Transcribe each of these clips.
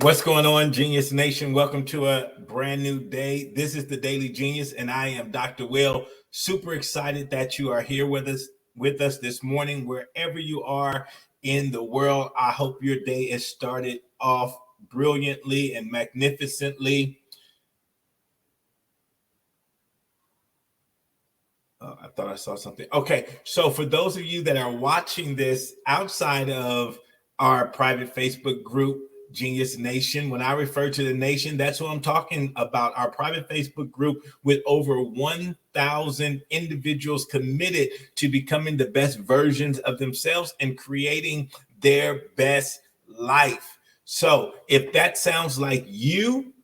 What's going on, Genius Nation? Welcome to a brand new day. This is the Daily Genius, and I am Dr. Will. Super excited that you are here with us this morning, wherever you are in the world. I hope your day is started off brilliantly and magnificently. I thought I saw something. Okay, so for those of you that are watching this outside of our private Facebook group, Genius Nation, when I refer to the nation, that's what I'm talking about. Our private Facebook group with over 1,000 individuals committed to becoming the best versions of themselves and creating their best life. So if that sounds like you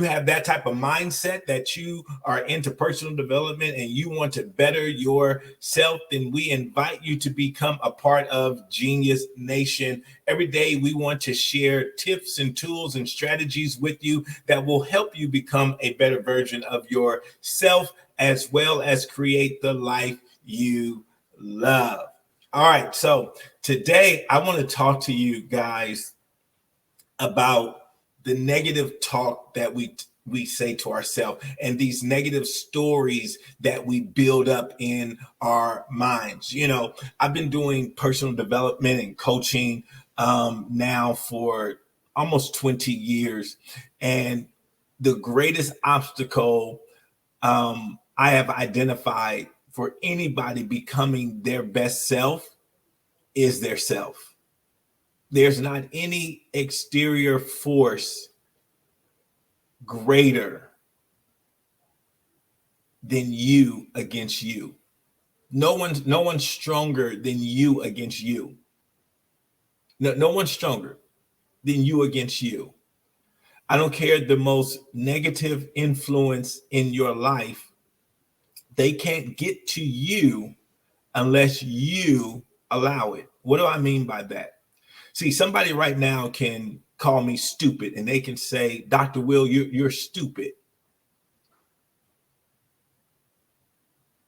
have that type of mindset that you are into personal development and you want to better yourself, then we invite you to become a part of Genius Nation. Every day we want to share tips and tools and strategies with you that will help you become a better version of yourself, as well as create the life you love. All right, so today I want to talk to you guys about the negative talk that we say to ourselves and these negative stories that we build up in our minds. You know, I've been doing personal development and coaching now for almost 20 years. And the greatest obstacle I have identified for anybody becoming their best self is their self. There's not any exterior force greater than you against you. No one's stronger than you against you. No one's stronger than you against you. I don't care the most negative influence in your life. They can't get to you unless you allow it. What do I mean by that? See, somebody right now can call me stupid and they can say, Dr. Will, you're stupid.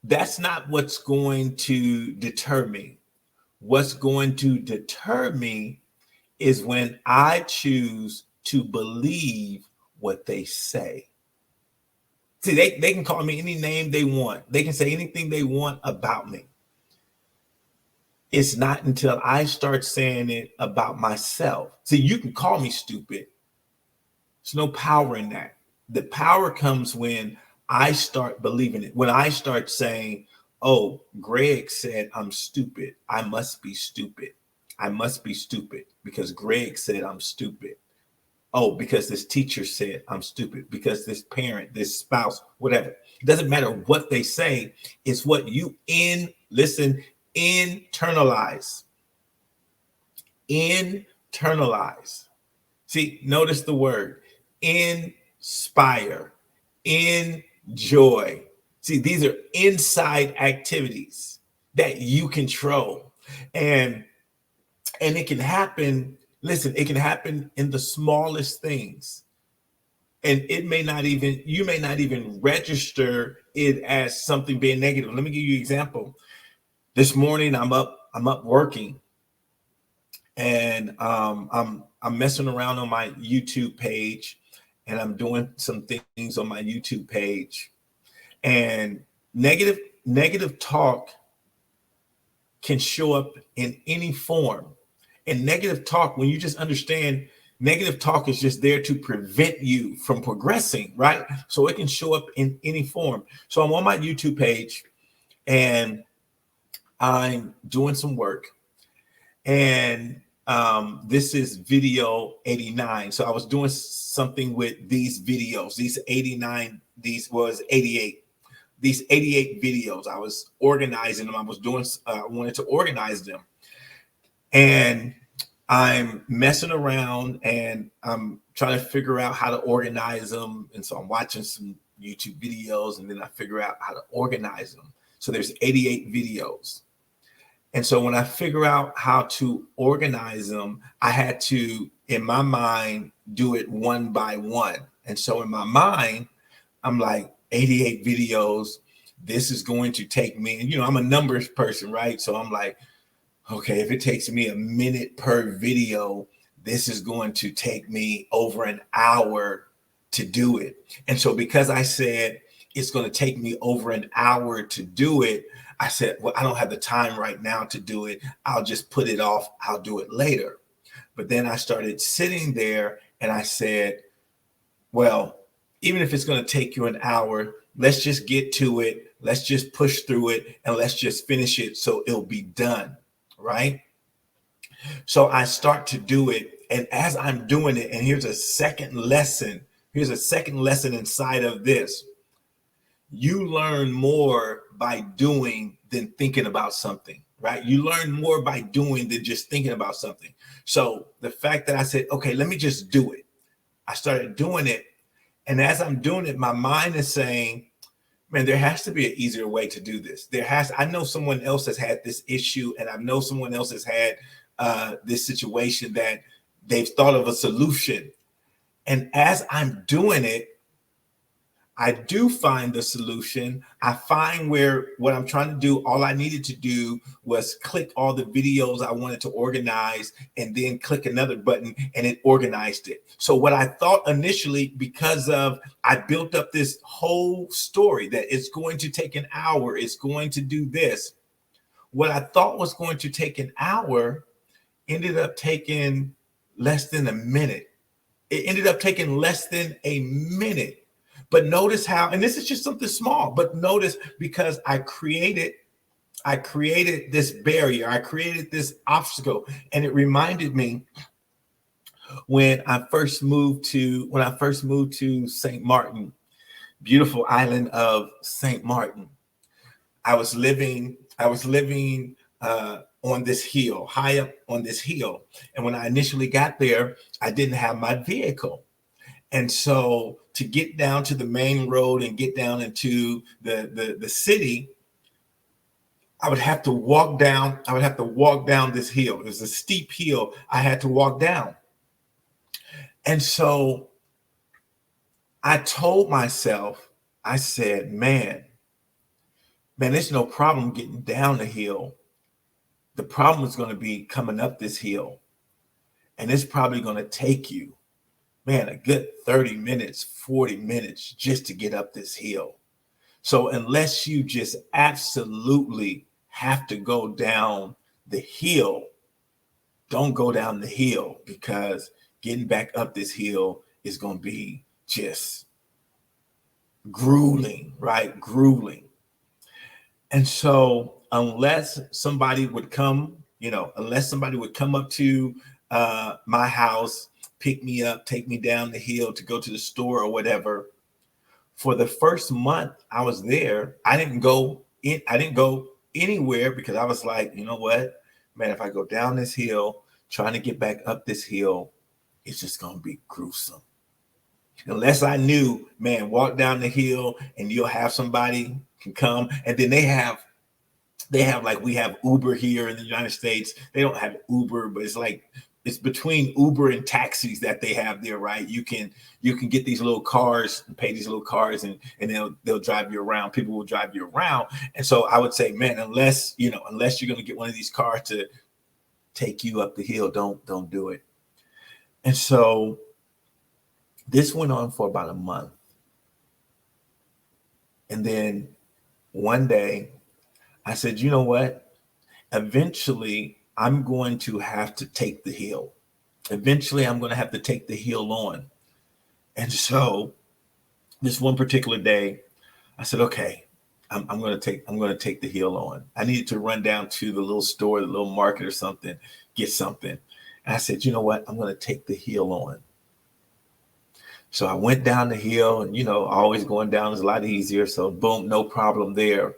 That's not what's going to deter me. What's going to deter me is when I choose to believe what they say. See, they can call me any name they want. They can say anything they want about me. It's not until I start saying it about myself. See, you can call me stupid. There's no power in that. The power comes when I start believing it. When I start saying, oh, Greg said I'm stupid. I must be stupid. I must be stupid because Greg said I'm stupid. Oh, because this teacher said I'm stupid. Because this parent, this spouse, whatever. It doesn't matter what they say. It's what you internalize. Internalize. See, notice the word inspire, enjoy. See, these are inside activities that you control. And it can happen, listen, it can happen in the smallest things. And you may not even register it as something being negative. Let me give you an example. This morning I'm up working, and I'm messing around on my YouTube page, and I'm doing some things on my YouTube page, and negative talk can show up in any form. And negative talk, when you just understand, negative talk is just there to prevent you from progressing, right? So it can show up in any form. So I'm on my YouTube page and I'm doing some work, and this is video 89. So I was doing something with these videos. These 88. These 88 videos. I was organizing them. I wanted to organize them. And I'm messing around and I'm trying to figure out how to organize them. And so I'm watching some YouTube videos and then I figure out how to organize them. So there's 88 videos. And so when I figure out how to organize them, I had to, in my mind, do it one by one. And so in my mind, I'm like, 88 videos. This is going to take me, and I'm a numbers person, right? So I'm like, okay, if it takes me a minute per video, this is going to take me over an hour to do it. And so because I said it's going to take me over an hour to do it, I said, well, I don't have the time right now to do it. I'll just put it off. I'll do it later. But then I started sitting there and I said, well, even if it's going to take you an hour, let's just get to it. Let's just push through it and let's just finish it so it'll be done, right? So I start to do it. And as I'm doing it, and here's a second lesson. Here's a second lesson inside of this. You learn more by doing than thinking about something, right? You learn more by doing than just thinking about something. So the fact that I said, okay, let me just do it. I started doing it. And as I'm doing it, my mind is saying, man, there has to be an easier way to do this. I know someone else has had this issue, and I know someone else has had this situation that they've thought of a solution. And as I'm doing it, I do find the solution. I find where what I'm trying to do, all I needed to do was click all the videos I wanted to organize and then click another button and it organized it. So what I thought initially, because of I built up this whole story that it's going to take an hour, it's going to do this. What I thought was going to take an hour ended up taking less than a minute. It ended up taking less than a minute. But notice how, and this is just something small, but notice because I created this barrier, I created this obstacle, and it reminded me when I first moved to St. Martin, beautiful island of St. Martin. I was living on this hill, high up on this hill, and when I initially got there, I didn't have my vehicle. And so to get down to the main road and get down into the city, I would have to walk down. I would have to walk down this hill. It was a steep hill I had to walk down. And so I told myself, I said, man, there's no problem getting down the hill. The problem is going to be coming up this hill. And it's probably going to take you, man, a good 30 minutes, 40 minutes just to get up this hill. So unless you just absolutely have to go down the hill, don't go down the hill, because getting back up this hill is going to be just grueling, right? Grueling. And so unless somebody would come up to my house, pick me up, take me down the hill to go to the store or whatever. For the first month I was there, I didn't go anywhere because I was like, you know what, man, if I go down this hill, trying to get back up this hill, it's just going to be gruesome. Unless I knew, man, walk down the hill and you'll have somebody can come. And then they have like, we have Uber here in the United States. They don't have Uber, but it's between Uber and taxis that they have there, right? You can get these little cars and pay these little cars and they'll drive you around. People will drive you around. And so I would say, man, unless you're going to get one of these cars to take you up the hill, don't do it. And so this went on for about a month. And then one day I said, you know what? Eventually I'm going to have to take the hill. Eventually I'm going to have to take the hill on. And so this one particular day, I said, okay, I'm going to take the hill on. I needed to run down to the little store, the little market or something, get something. And I said, you know what? I'm going to take the hill on. So I went down the hill, and, always going down is a lot easier. So boom, no problem there.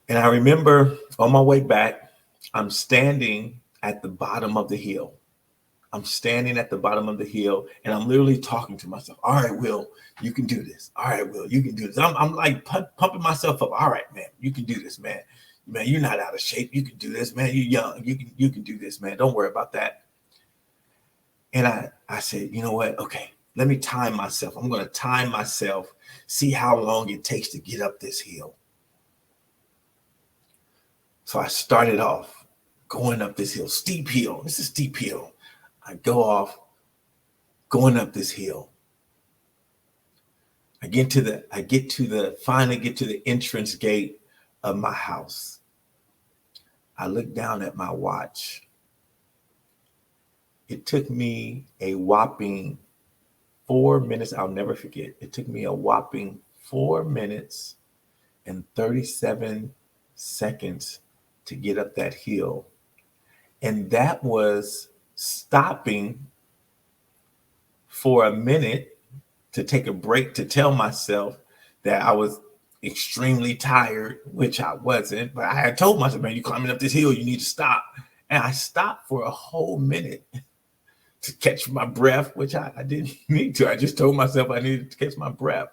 And I remember on my way back, I'm standing at the bottom of the hill. I'm standing at the bottom of the hill, and I'm literally talking to myself. All right, Will, you can do this. All right, Will, you can do this. I'm like pumping myself up. All right, man, you can do this, man. Man, you're not out of shape. You can do this, man. You're young. You can do this, man. Don't worry about that. And I said, you know what? Okay, let me time myself. I'm going to time myself, see how long it takes to get up this hill. So I started off going up this hill, steep hill. It's a steep hill. I go off going up this hill. Finally get to the entrance gate of my house. I look down at my watch. It took me a whopping 4 minutes. I'll never forget. It took me a whopping 4 minutes and 37 seconds to get up that hill. And that was stopping for a minute to take a break to tell myself that I was extremely tired, which I wasn't. But I had told myself, man, you're climbing up this hill, you need to stop. And I stopped for a whole minute to catch my breath, which I didn't need to. I just told myself I needed to catch my breath.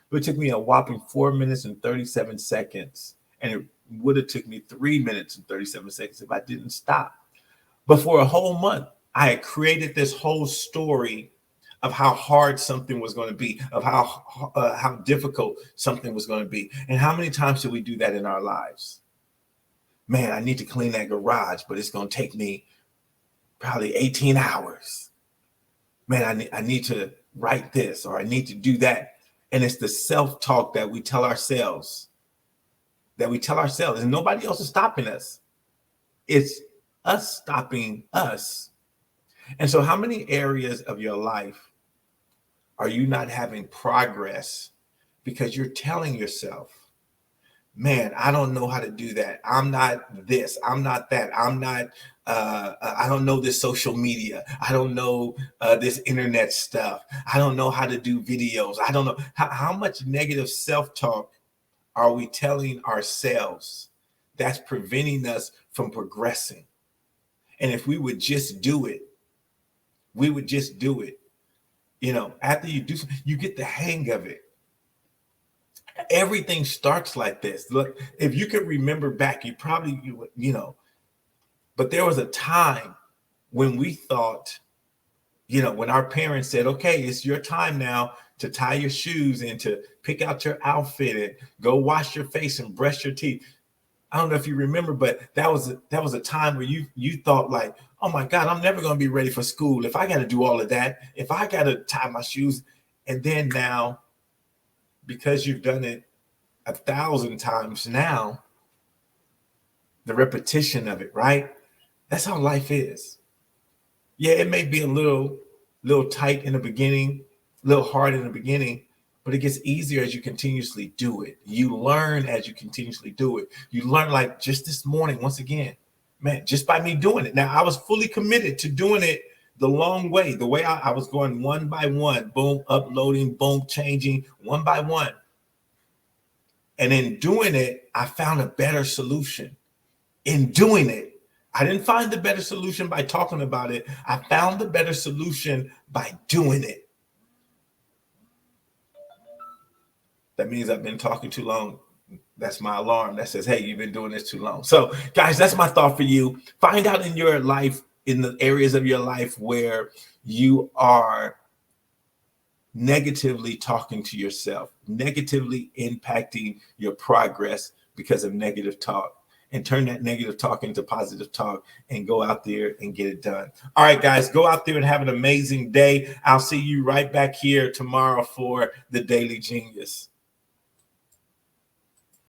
But it took me a whopping 4 minutes and 37 seconds. And it would have took me 3 minutes and 37 seconds if I didn't stop. But for a whole month, I had created this whole story of how hard something was going to be, of how difficult something was going to be. And how many times do we do that in our lives? Man, I need to clean that garage, but it's going to take me probably 18 hours. Man, I need to write this, or I need to do that. And it's the self-talk that we tell ourselves, and nobody else is stopping us. It's us stopping us. And so how many areas of your life are you not having progress because you're telling yourself, man, I don't know how to do that. I'm not this. I'm not that. I'm not, I don't know this social media. I don't know this internet stuff. I don't know how to do videos. I don't know. How much negative self-talk are we telling ourselves that's preventing us from progressing? And if we would just do it, you know, after you do, you get the hang of it. Everything starts like this. Look, if you can remember back, but there was a time when we thought, when our parents said, okay, it's your time now to tie your shoes and to pick out your outfit and go wash your face and brush your teeth. I don't know if you remember, but that was a time where you thought like, oh my God, I'm never going to be ready for school if I got to do all of that, if I got to tie my shoes. And then now, because you've done it 1,000 times now, the repetition of it, right? That's how life is. Yeah, it may be a little tight in the beginning, a little hard in the beginning, but it gets easier as you continuously do it. You learn as you continuously do it. You learn, like just this morning, once again, man, just by me doing it. Now, I was fully committed to doing it the long way, the way I was going one by one, boom, uploading, boom, changing one by one. And in doing it, I found a better solution. In doing it, I didn't find the better solution by talking about it. I found the better solution by doing it. That means I've been talking too long. That's my alarm that says, hey, you've been doing this too long. So guys, that's my thought for you. Find out in your life, in the areas of your life where you are negatively talking to yourself, negatively impacting your progress because of negative talk, and turn that negative talk into positive talk and go out there and get it done. All right, guys, go out there and have an amazing day. I'll see you right back here tomorrow for the Daily Genius.